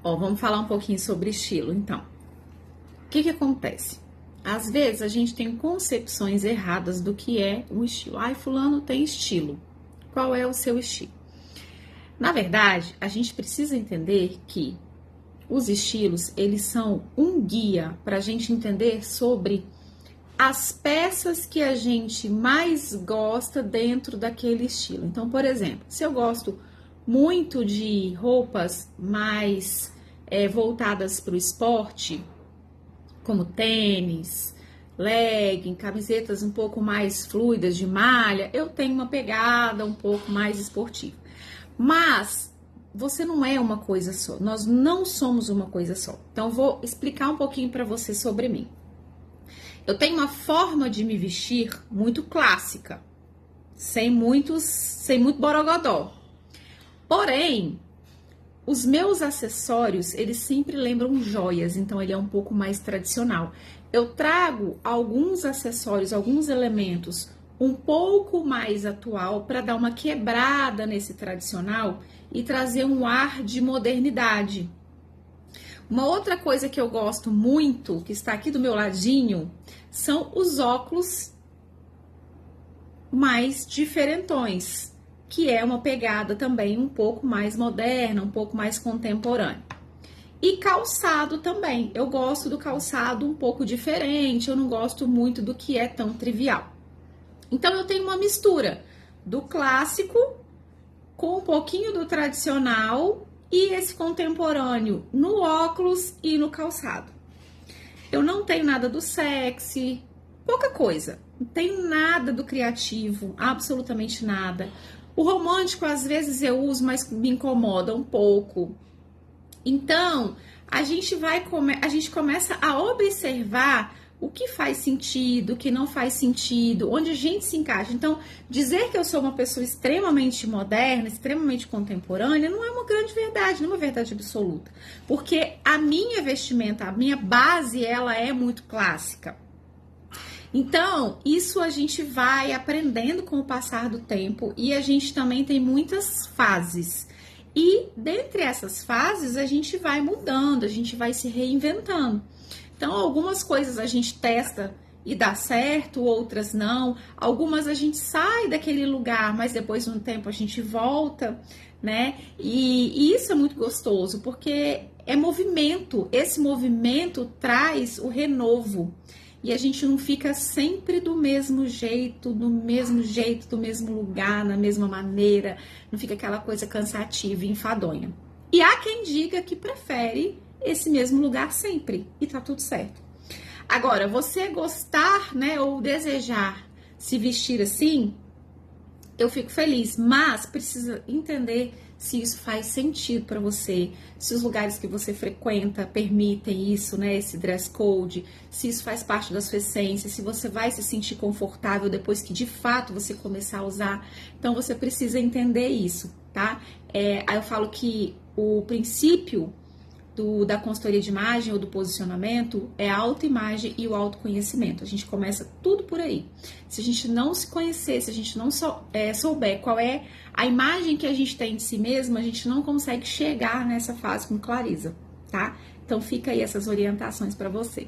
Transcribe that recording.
Ó, vamos falar um pouquinho sobre estilo, então. O que acontece? Às vezes a gente tem concepções erradas do que é um estilo. Ai, fulano tem estilo. Qual é o seu estilo? Na verdade, a gente precisa entender que os estilos, eles são um guia para a gente entender sobre as peças que a gente mais gosta dentro daquele estilo. Então, por exemplo, se eu gosto muito de roupas mais voltadas para o esporte, como tênis, legging, camisetas um pouco mais fluidas de malha, eu tenho uma pegada um pouco mais esportiva. Mas você não é uma coisa só, nós não somos uma coisa só. Então, vou explicar um pouquinho para você sobre mim. Eu tenho uma forma de me vestir muito clássica, sem muito borogodó. Porém, os meus acessórios, eles sempre lembram joias, então ele é um pouco mais tradicional. Eu trago alguns acessórios, alguns elementos um pouco mais atual para dar uma quebrada nesse tradicional e trazer um ar de modernidade. Uma outra coisa que eu gosto muito, que está aqui do meu ladinho, são os óculos mais diferentões, que é uma pegada também um pouco mais moderna, um pouco mais contemporânea. E calçado também. Eu gosto do calçado um pouco diferente, eu não gosto muito do que é tão trivial. Então, eu tenho uma mistura do clássico com um pouquinho do tradicional e esse contemporâneo no óculos e no calçado. Eu não tenho nada do sexy, pouca coisa. Não tenho nada do criativo, absolutamente nada. O romântico, às vezes, eu uso, mas me incomoda um pouco. Então, a gente começa a observar o que faz sentido, o que não faz sentido, onde a gente se encaixa. Então, dizer que eu sou uma pessoa extremamente moderna, extremamente contemporânea, não é uma grande verdade, não é uma verdade absoluta. Porque a minha vestimenta, a minha base, ela é muito clássica. Então, isso a gente vai aprendendo com o passar do tempo e a gente também tem muitas fases. E dentre essas fases, a gente vai mudando, a gente vai se reinventando. Então, algumas coisas a gente testa e dá certo, outras não. Algumas a gente sai daquele lugar, mas depois de um tempo a gente volta, né? E isso é muito gostoso, porque é movimento. Esse movimento traz o renovo. E a gente não fica sempre do mesmo jeito, do mesmo lugar, na mesma maneira. Não fica aquela coisa cansativa e enfadonha. E há quem diga que prefere esse mesmo lugar sempre, e tá tudo certo. Agora, você gostar, né, ou desejar se vestir assim, eu fico feliz, mas precisa entender se isso faz sentido para você, se os lugares que você frequenta permitem isso, né, esse dress code, se isso faz parte da sua essência, se você vai se sentir confortável depois que de fato você começar a usar. Então, você precisa entender isso, tá? Aí eu falo que o princípio da consultoria de imagem ou do posicionamento é a autoimagem e o autoconhecimento. A gente começa tudo por aí. Se a gente não se conhecer, se a gente não souber qual é a imagem que a gente tem de si mesmo, a gente não consegue chegar nessa fase com clareza, tá? Então fica aí essas orientações para você.